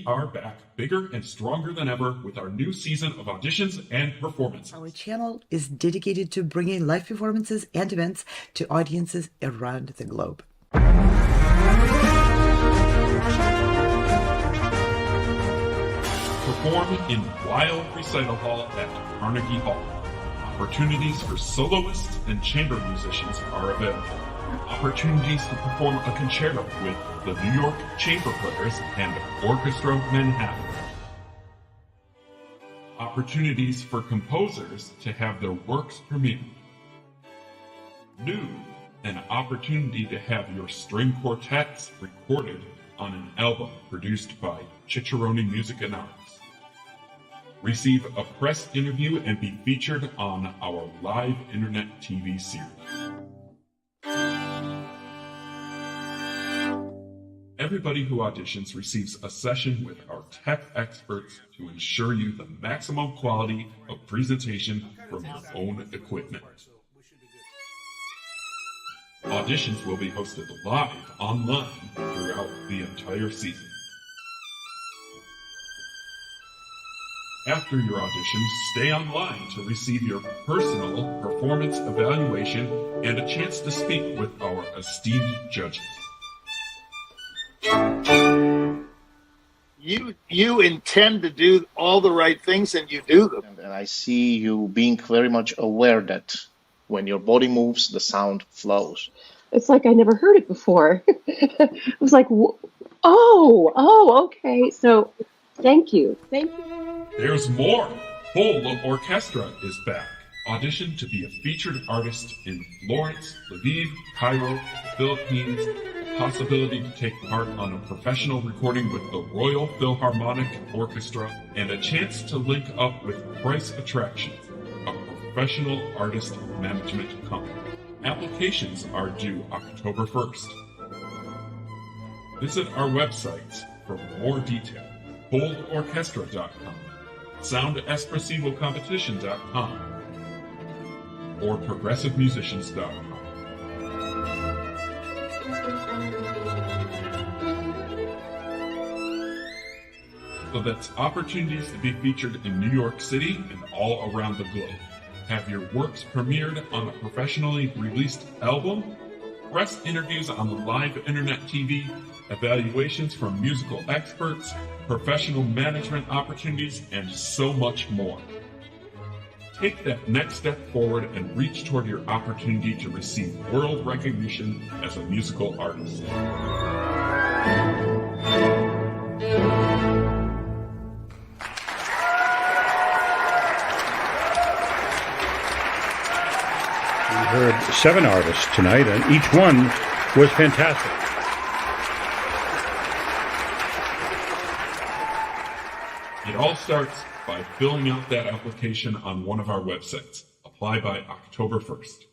are back bigger and stronger than ever with our new season of auditions and performances. Our channel is dedicated to bringing live performances and events to audiences around the globe. Perform in Wild Recital Hall at Carnegie Hall. Opportunities for soloists and chamber musicians are available. Opportunities to perform a concerto with the New York Chamber Players and Orchestra Manhattan. Opportunities for composers to have their works premiered. New, an opportunity to have your string quartets recorded on an album produced by Cicerone Music and Arts. Receive a press interview and be featured on our live internet TV series. Everybody who auditions receives a session with our tech experts to ensure you the maximum quality of presentation from your own equipment. Auditions will be hosted live online throughout the entire season. After your auditions, stay online to receive your personal performance evaluation and a chance to speak with our esteemed judges. You intend to do all the right things and you do them. And I see you being very much aware that when your body moves, the sound flows. It's like I never heard it before. I was like, oh, okay. So thank you. There's more. Full Orchestra is back. Audition to be a featured artist in Florence, Lviv, Cairo, Philippines. The possibility to take part on a professional recording with the Royal Philharmonic Orchestra, and a chance to link up with Price Attractions, a professional artist management company. Applications are due October 1st. Visit our websites for more detail. boldorchestra.com, soundespressivocompetition.com, or progressivemusicians.com. So that's opportunities to be featured in New York City and all around the globe. Have your works premiered on a professionally released album, press interviews on the live internet TV, evaluations from musical experts, professional management opportunities, and so much more. Take that next step forward and reach toward your opportunity to receive world recognition as a musical artist. We heard 7 artists tonight, and each one was fantastic. It all starts by filling out that application on one of our websites. Apply by October 1st.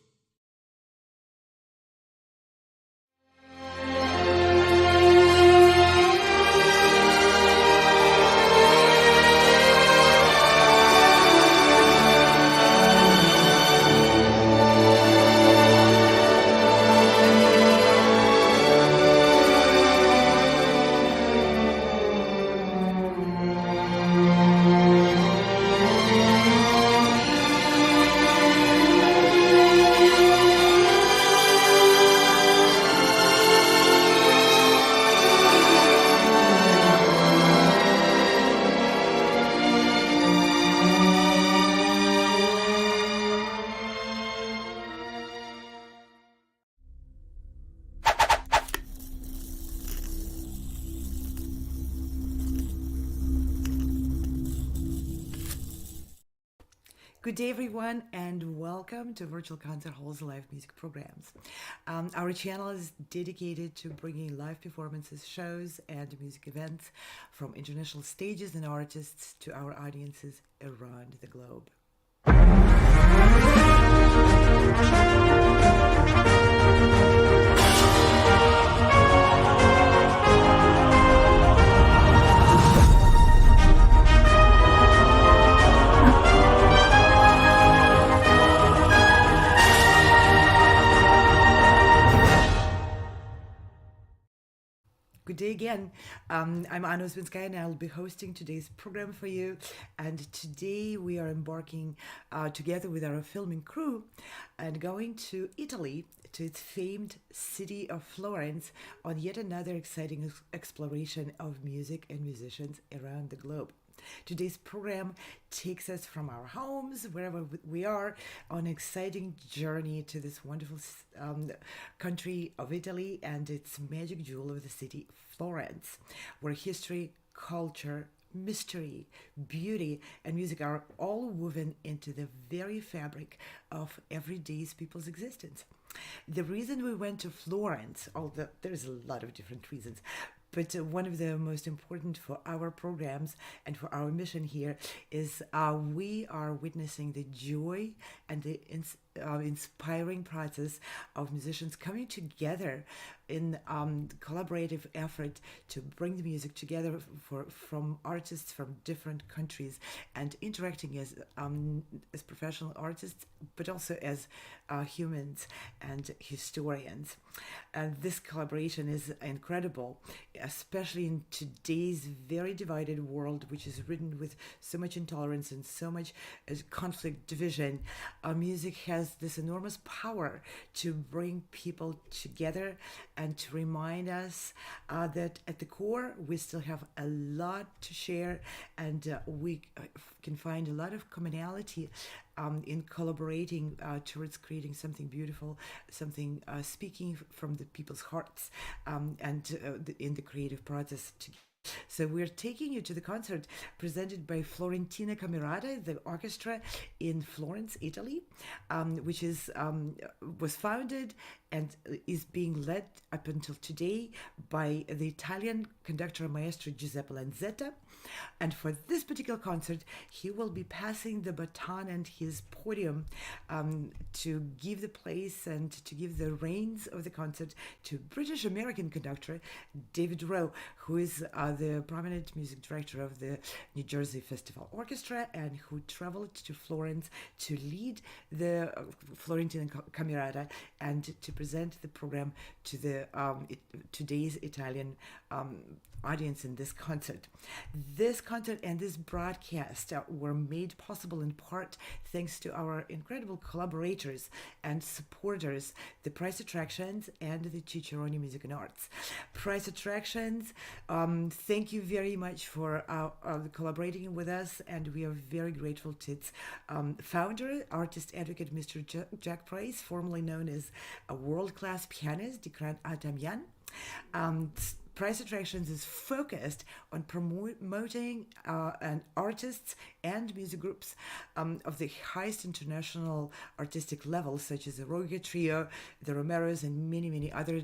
Good day, everyone, and welcome to Virtual Concert Hall's live music programs. Our channel is dedicated to bringing live performances, shows, and music events from international stages and artists to our audiences around the globe. Good day again. I'm Anna Osvinskaya and I'll be hosting today's program for you. And today we are embarking together with our filming crew and going to Italy, to its famed city of Florence, on yet another exciting exploration of music and musicians around the globe. Today's program takes us from our homes, wherever we are, on an exciting journey to this wonderful country of Italy and its magic jewel of the city, Florence, where history, culture, mystery, beauty, and music are all woven into the very fabric of everyday people's existence. The reason we went to Florence, although there's a lot of different reasons, but one of the most important for our programs and for our mission here is we are witnessing the joy and the inspiring process of musicians coming together in collaborative effort to bring the music together from artists from different countries and interacting as professional artists, but also as humans and historians. And this collaboration is incredible, especially in today's very divided world, which is ridden with so much intolerance and so much conflict, division. Music has this enormous power to bring people together and to remind us that at the core we still have a lot to share, and we can find a lot of commonality in collaborating towards creating something beautiful, something speaking from the people's hearts, and in the creative process. So we're taking you to the concert presented by Florentina Camerata, the orchestra in Florence, Italy, which was founded and is being led up until today by the Italian conductor maestro Giuseppe Lanzetta. And for this particular concert, he will be passing the baton and his podium to give the place and to give the reins of the concert to British-American conductor David Wroe, who is the prominent music director of the New Jersey Festival Orchestra and who traveled to Florence to lead the Florentina Camerata and to present the program to the today's Italian audience in this concert. This concert and this broadcast were made possible in part thanks to our incredible collaborators and supporters, the Price Attractions and the Cicerone Music and Arts. Price Attractions, thank you very much for collaborating with us, and we are very grateful to its founder, artist advocate Mr. Jack Price, formerly known as a world-class pianist, Dikran Adamyan. Price Attractions is focused on promoting and artists and music groups of the highest international artistic levels, such as the Wroe Trio, the Romeros, and many, many others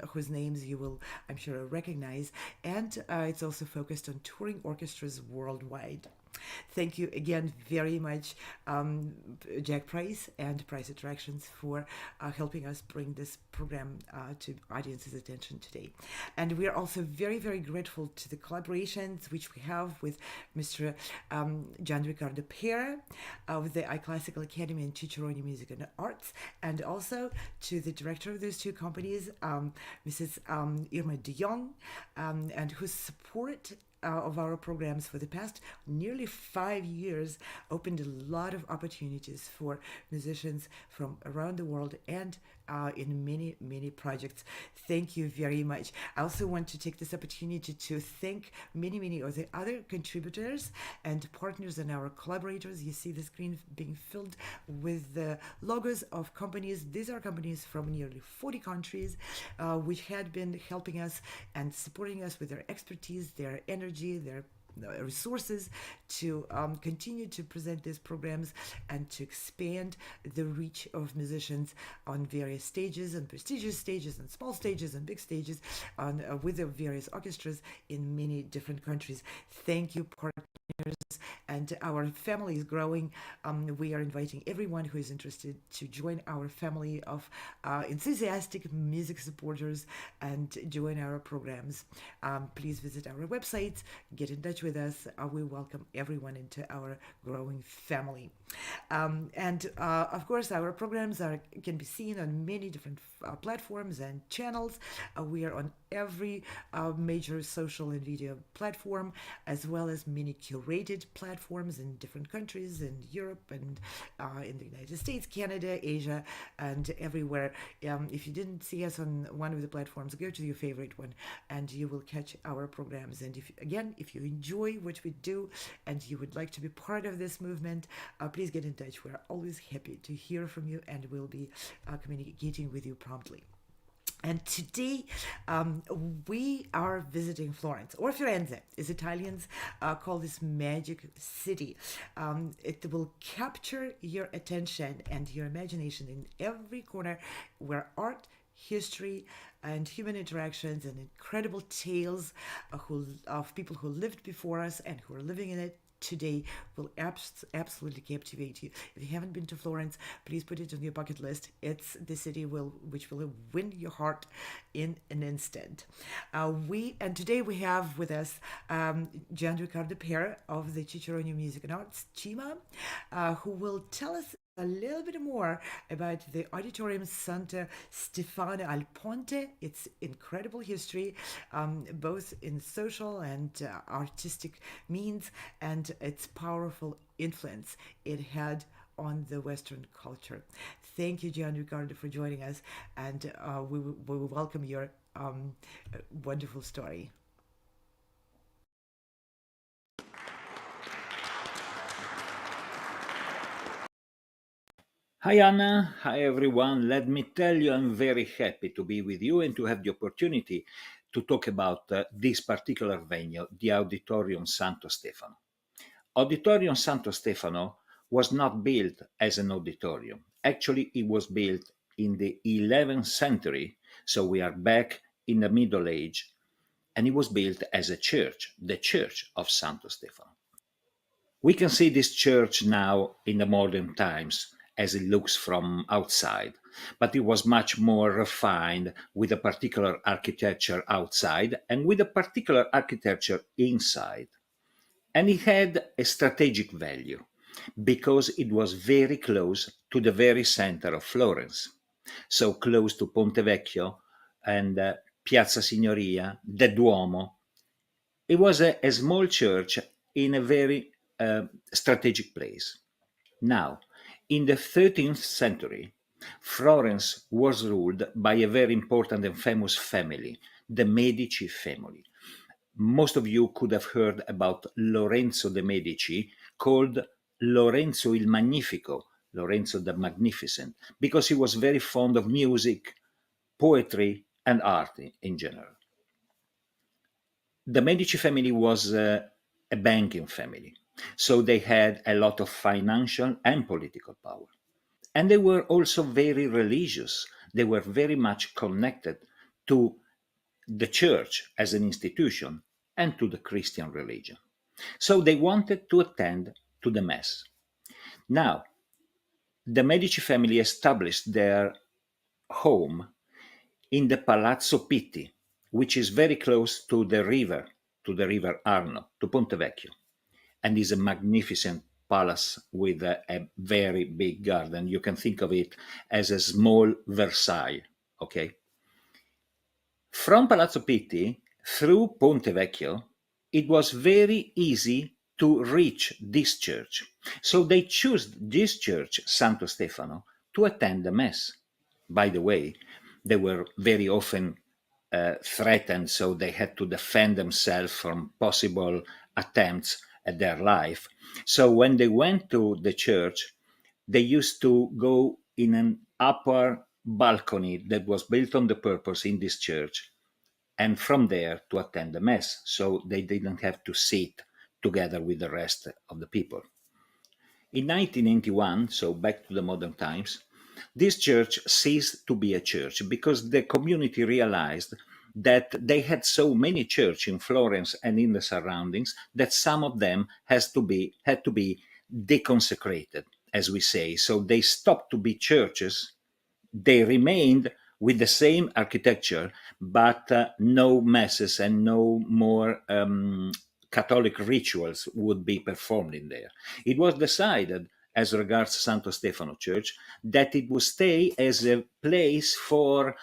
whose names you will, I'm sure, recognize. And it's also focused on touring orchestras worldwide. Thank you again very much, Jack Price and Price Attractions, for helping us bring this program to audience's attention today. And we are also very, very grateful to the collaborations which we have with Mr. Gianriccardo Pera of the Classical Academy and Cicerone Music and Arts, and also to the director of those two companies, Mrs. Irma de Jong, and whose support of our programs for the past nearly 5 years opened a lot of opportunities for musicians from around the world and in many, many projects. Thank you very much. I also want to take this opportunity to thank many, many of the other contributors and partners and our collaborators. You see the screen being filled with the logos of companies. These are companies from nearly 40 countries which had been helping us and supporting us with their expertise, their energy, their resources to continue to present these programs and to expand the reach of musicians on various stages, and prestigious stages and small stages and big stages with the various orchestras in many different countries. Thank you, partners. And our family is growing. We are inviting everyone who is interested to join our family of enthusiastic music supporters and join our programs. Please visit our website, get in touch with us. We welcome everyone into our growing family. And of course, our programs can be seen on many different platforms and channels. We are on every major social and video platform, as well as many curated platforms in different countries in Europe and in the United States, Canada, Asia, and everywhere. If you didn't see us on one of the platforms, go to your favorite one and you will catch our programs. And if you enjoy what we do and you would like to be part of this movement, please get in touch. We're always happy to hear from you and we'll be communicating with you promptly. And today we are visiting Florence, or Firenze, as Italians call this magic city. It will capture your attention and your imagination in every corner where art, history, and human interactions and incredible tales of people who lived before us and who are living in it today will absolutely captivate you. If you haven't been to Florence, please put it on your bucket list. It's the city which will win your heart in an instant. Today we have with us Gianriccardo Pera of the Cicerone Music and Arts, CiMA, who will tell us a little bit more about the auditorium Santo Stefano al Ponte, its incredible history, both in social and artistic means, and its powerful influence it had on the Western culture. Thank you, Gianriccardo, for joining us, and we will welcome your wonderful story. Hi Anna, hi everyone. Let me tell you, I'm very happy to be with you and to have the opportunity to talk about this particular venue, the Auditorium Santo Stefano. Auditorium Santo Stefano was not built as an auditorium. Actually, it was built in the 11th century, so we are back in the Middle Age, and it was built as a church, the Church of Santo Stefano. We can see this church now in the modern times as it looks from outside, but it was much more refined with a particular architecture outside and with a particular architecture inside. And it had a strategic value because it was very close to the very center of Florence, so close to Ponte Vecchio and Piazza Signoria, the Duomo. It was a small church in a very strategic place. Now, in the 13th century, Florence was ruled by a very important and famous family, the Medici family. Most of you could have heard about Lorenzo de' Medici, called Lorenzo il Magnifico, Lorenzo the Magnificent, because he was very fond of music, poetry, and art in general. The Medici family was a banking family, so they had a lot of financial and political power. And they were also very religious. They were very much connected to the church as an institution and to the Christian religion. So they wanted to attend to the Mass. Now, the Medici family established their home in the Palazzo Pitti, which is very close to the river Arno, to Ponte Vecchio, and is a magnificent palace with a very big garden. You can think of it as a small Versailles, okay? From Palazzo Pitti through Ponte Vecchio, it was very easy to reach this church. So they chose this church, Santo Stefano, to attend the Mass. By the way, they were very often threatened, so they had to defend themselves from possible attempts at their life. So when they went to the church, they used to go in an upper balcony that was built on the purpose in this church, and from there to attend the Mass, so they didn't have to sit together with the rest of the people. In 1981, so back to the modern times, this church ceased to be a church because the community realized that they had so many churches in Florence and in the surroundings that some of them had to be deconsecrated, as we say. So they stopped to be churches. They remained with the same architecture, but no masses and no more Catholic rituals would be performed in there. It was decided, as regards Santo Stefano Church, that it would stay as a place for,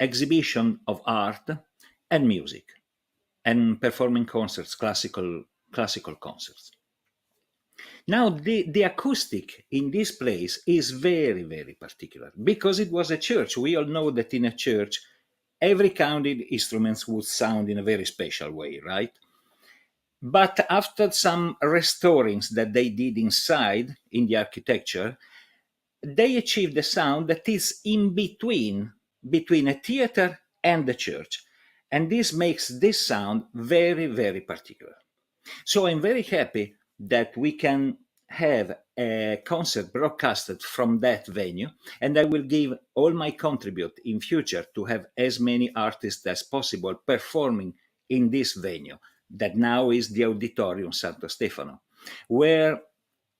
exhibition of art and music, and performing concerts, classical concerts. Now, the acoustic in this place is very, very particular because it was a church. We all know that in a church, every counted instruments would sound in a very special way, right? But after some restorings that they did inside in the architecture, they achieved a sound that is in between a theater and the church. And this makes this sound very, very particular. So I'm very happy that we can have a concert broadcasted from that venue, and I will give all my contribute in future to have as many artists as possible performing in this venue that now is the Auditorium Santo Stefano, where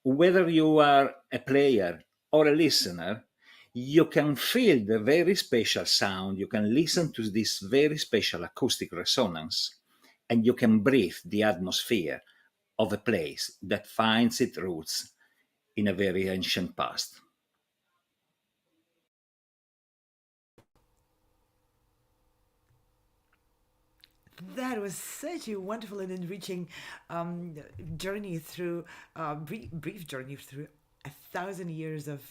whether you are a player or a listener, you can feel the very special sound, you can listen to this very special acoustic resonance, and you can breathe the atmosphere of a place that finds its roots in a very ancient past. That was such a wonderful and enriching journey through, brief journey through 1,000 years of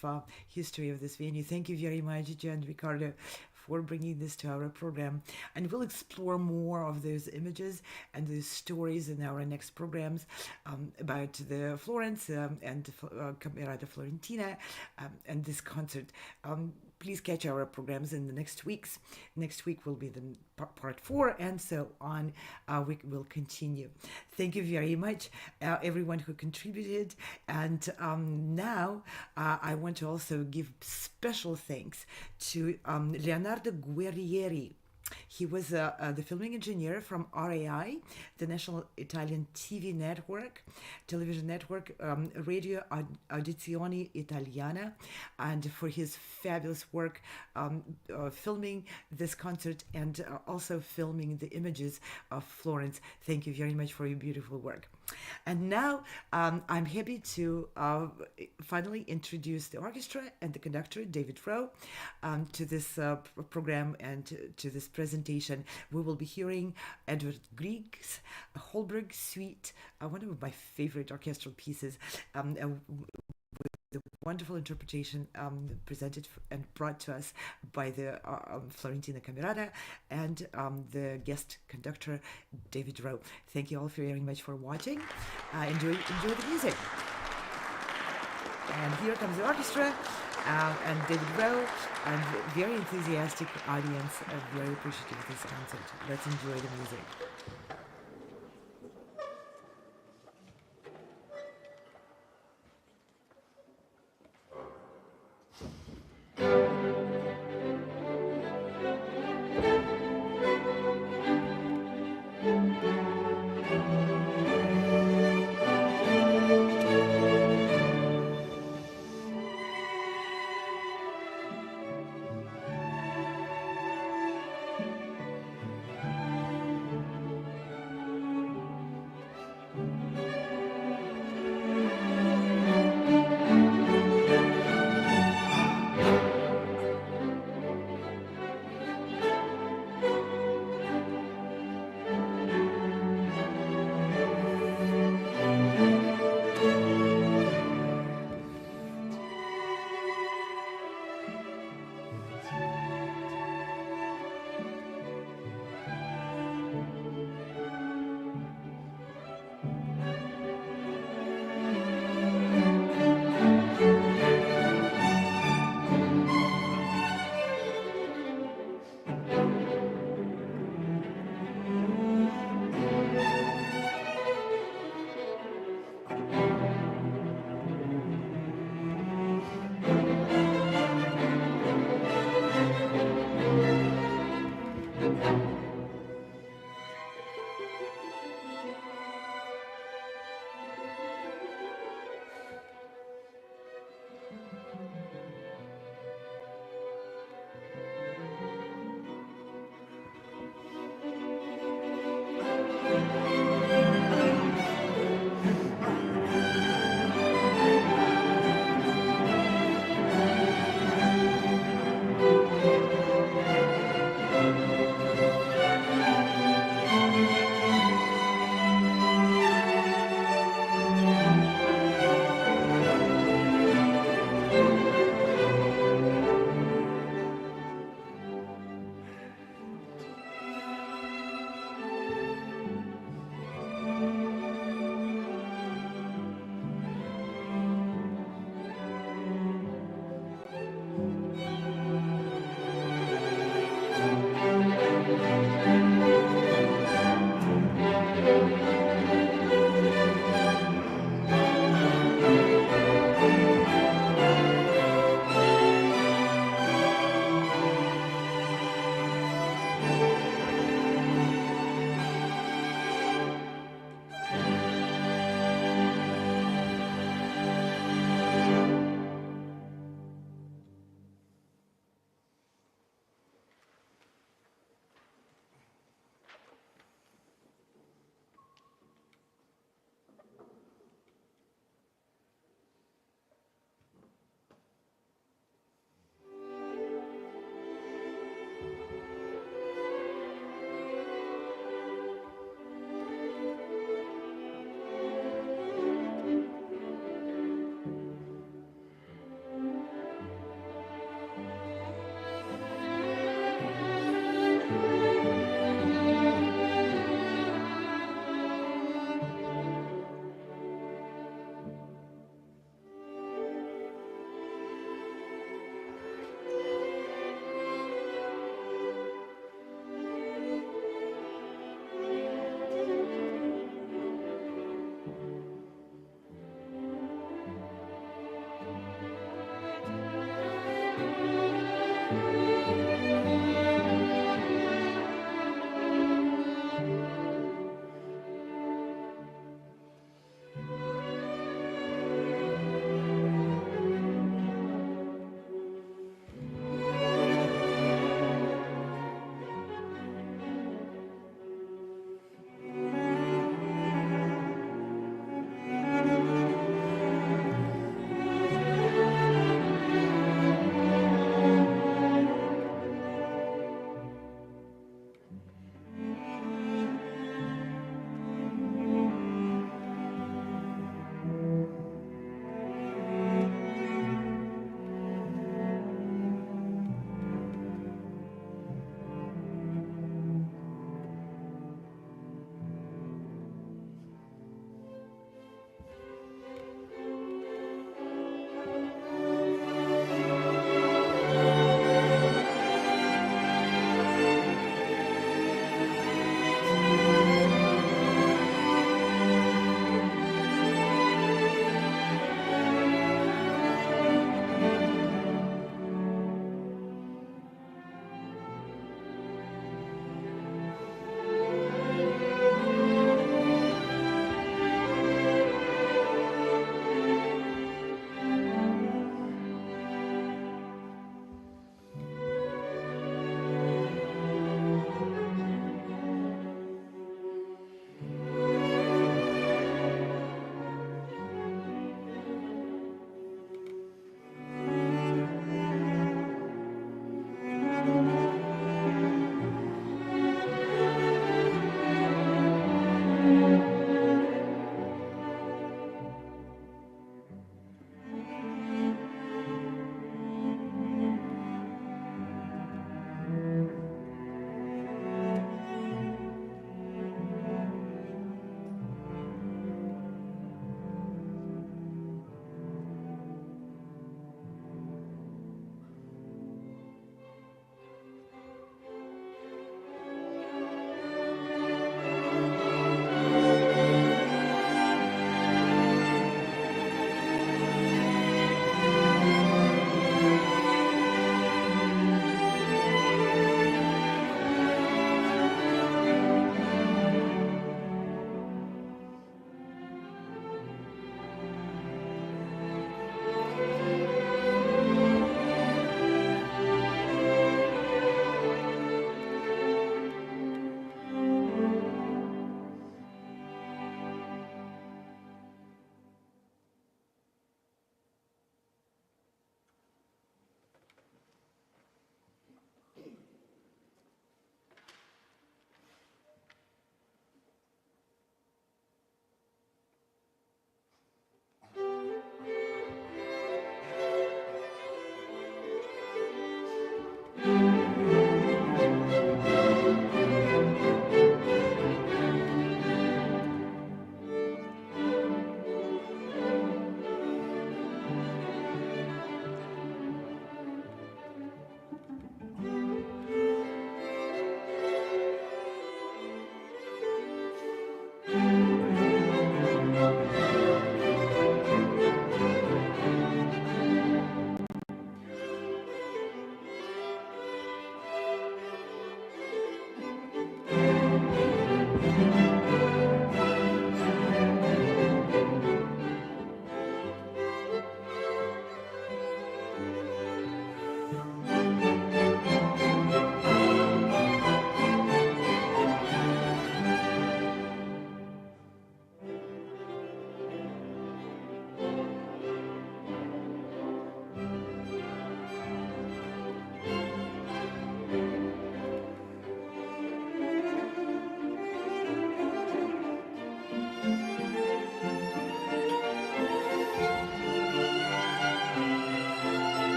history of this venue. Thank you very much, Gianriccardo, for bringing this to our program. And we'll explore more of those images and those stories in our next programs about the Florence and Camerata Florentina and this concert. Please catch our programs in the next weeks. Next week will be the part 4, and so on. We will continue. Thank you very much, everyone who contributed. And now I want to also give special thanks to Leonardo Guerrieri. He was the filming engineer from RAI, the National Italian television network, Radio Audizione Italiana, and for his fabulous work filming this concert and also filming the images of Florence. Thank you very much for your beautiful work. And now I'm happy to finally introduce the orchestra and the conductor, David Wroe, to this program and to this presentation. We will be hearing Edward Grieg's Holberg Suite, one of my favorite orchestral pieces, the wonderful interpretation presented and brought to us by the Florentina Camerata and the guest conductor, David Wroe. Thank you all very much for watching. Enjoy the music. And here comes the orchestra and David Wroe and very enthusiastic audience, very appreciative of this concert. Let's enjoy the music.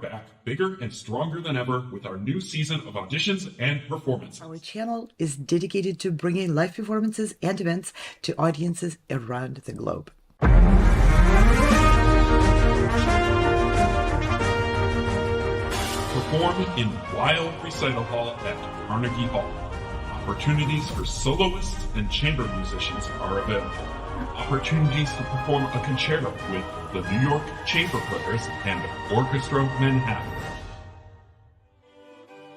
back bigger and stronger than ever with our new season of auditions and performances. Our channel is dedicated to bringing live performances and events to audiences around the globe. Perform in Wild Recital Hall at Carnegie Hall. Opportunities for soloists and chamber musicians are available. Opportunities to perform a concerto with the New York Chamber Players and Orchestra Manhattan.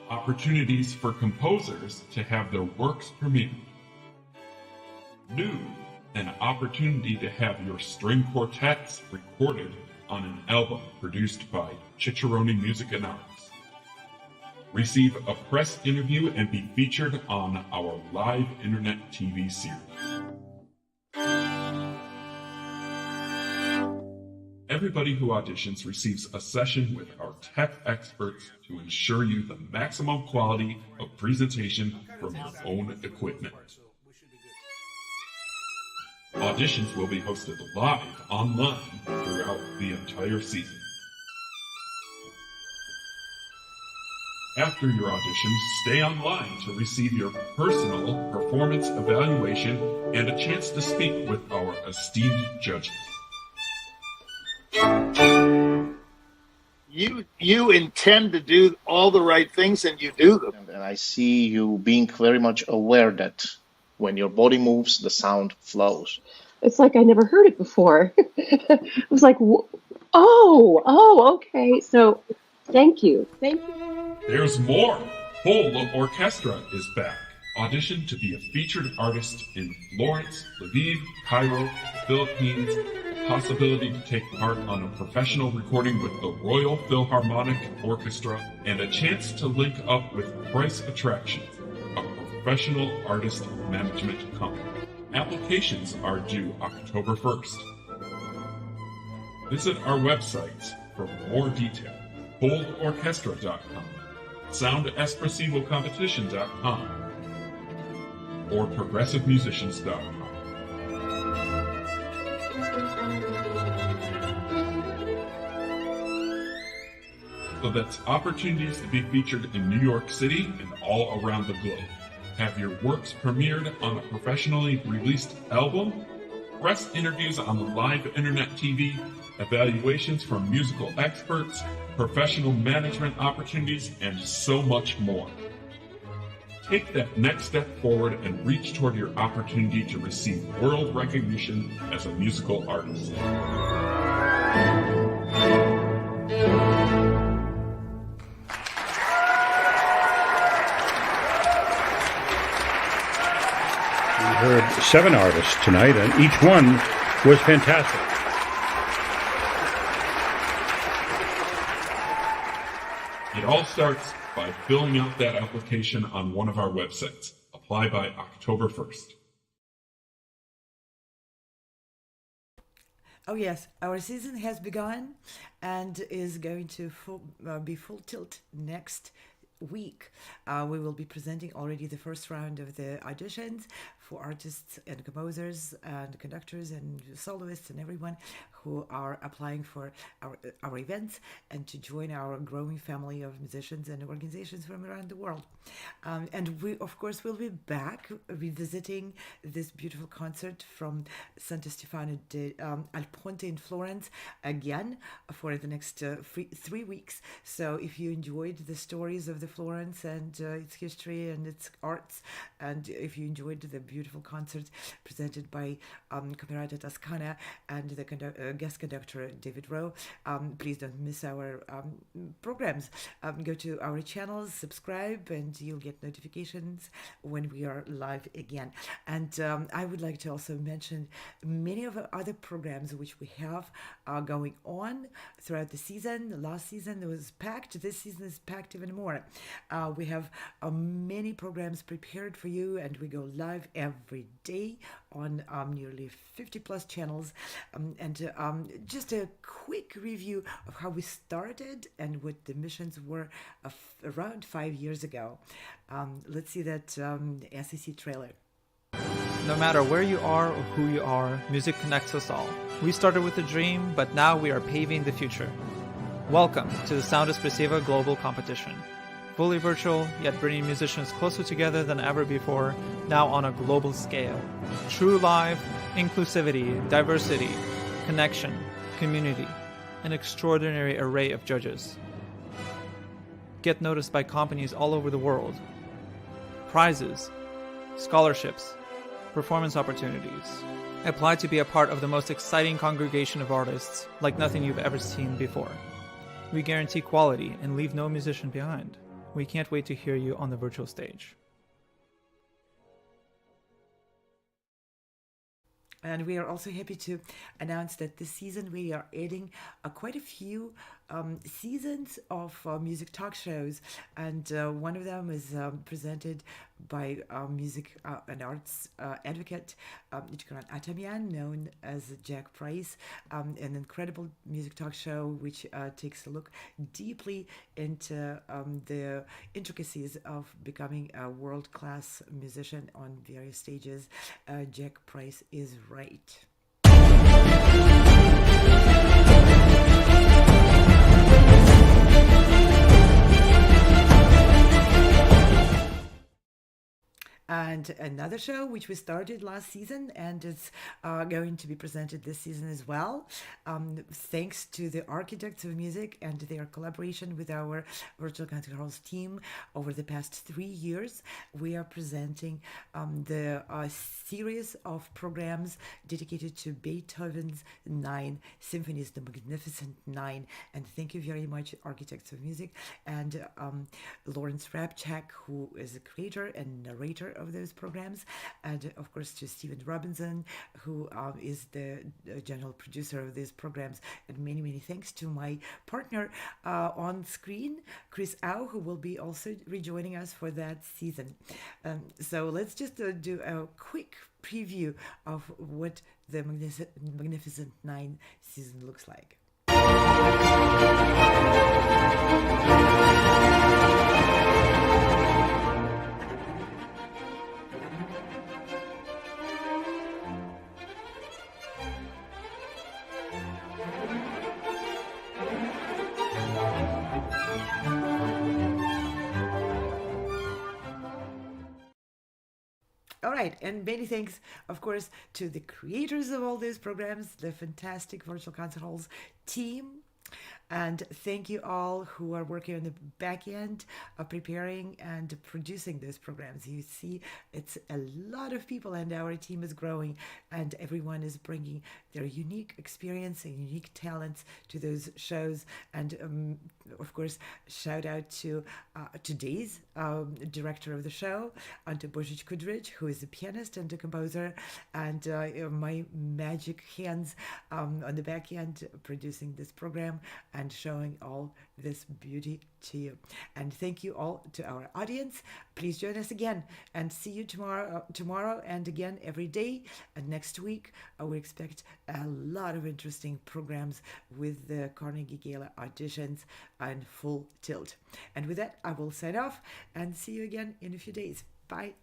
Opportunities for composers to have their works premiered. New, an opportunity to have your string quartets recorded on an album produced by Cicerone Music and Arts. Receive a press interview and be featured on our live internet TV series. Everybody who auditions receives a session with our tech experts to ensure you the maximum quality of presentation from your own equipment. Auditions will be hosted live online throughout the entire season. After your audition, stay online to receive your personal performance evaluation and a chance to speak with our esteemed judges. You intend to do all the right things, and you do them. And I see you being very much aware that when your body moves, the sound flows. It's like I never heard it before. I was like, okay. So thank you. There's more! Whole Orchestra is back. Audition to be a featured artist in Florence, Lviv, Cairo, the Philippines, the possibility to take part on a professional recording with the Royal Philharmonic Orchestra, and a chance to link up with Price Attractions, a professional artist management company. Applications are due October 1st. Visit our websites for more detail. BoldOrchestra.com, SoundEspressivoCompetition.com, or ProgressiveMusicians.com. So that's opportunities to be featured in New York City and all around the globe. Have your works premiered on a professionally released album, press interviews on the live internet TV, evaluations from musical experts, professional management opportunities, and so much more. Take that next step forward and reach toward your opportunity to receive world recognition as a musical artist. We heard 7 artists tonight, and each one was fantastic. It all starts by filling out that application on one of our websites. Apply by October 1st. Oh yes, our season has begun and is going to be full tilt next week. We will be presenting already the first round of the auditions for artists and composers and conductors and soloists and everyone who are applying for our events and to join our growing family of musicians and organizations from around the world. And we, of course, will be back revisiting this beautiful concert from Santo Stefano al Ponte in Florence again for the next 3 weeks. So if you enjoyed the stories of the Florence and its history and its arts, and if you enjoyed the beautiful concert presented by Camerata Toscana and the guest conductor David Wroe, please don't miss our programs. Go to our channels, subscribe, and you'll get notifications when we are live again. And I would like to also mention many of our other programs which we have going on throughout the season. The last season it was packed. This season is packed even more. We have many programs prepared for you, and we go live every day on nearly 50 plus channels. And just a quick review of how we started and what the missions were around 5 years ago. Let's see that SEC trailer. No matter where you are or who you are, music connects us all. We started with a dream, but now we are paving the future. Welcome to the Sound Espressiva Global Competition. Fully virtual, yet bringing musicians closer together than ever before, now on a global scale. True live, inclusivity, diversity, connection, community, an extraordinary array of judges. Get noticed by companies all over the world. Prizes, scholarships, performance opportunities. Apply to be a part of the most exciting congregation of artists like nothing you've ever seen before. We guarantee quality and leave no musician behind. We can't wait to hear you on the virtual stage. And we are also happy to announce that this season we are adding quite a few seasons of music talk shows. And one of them is presented by music and arts advocate Gianriccardo Atamian, known as Jack Price, an incredible music talk show which takes a look deeply into the intricacies of becoming a world-class musician on various stages. Jack Price is right. And another show which we started last season and it's going to be presented this season as well, thanks to the Architects of Music and their collaboration with our Virtual Concert Halls team over the past 3 years. We are presenting the series of programs dedicated to Beethoven's 9 symphonies, the Magnificent 9. And thank you very much, Architects of Music, and Lawrence Rabchak, who is the creator and narrator of those programs, and of course to Stephen Robinson, who is the general producer of these programs, and many thanks to my partner on screen, Chris Au, who will be also rejoining us for that season. So let's just do a quick preview of what the Magnificent 9 season looks like. All right, and many thanks, of course, to the creators of all these programs, the fantastic Virtual Concert Halls team. And thank you all who are working on the back end of preparing and producing those programs. You see, it's a lot of people and our team is growing and everyone is bringing their unique experience and unique talents to those shows. And of course, shout out to today's director of the show, Ante Božić Kudrić, who is a pianist and a composer, and my magic hands on the back end producing this program and showing all this beauty to you. And thank you all to our audience. Please join us again and see you tomorrow and again every day. And next week, we expect a lot of interesting programs with the Carnegie Gala auditions and full tilt. And with that, I will sign off and see you again in a few days. Bye.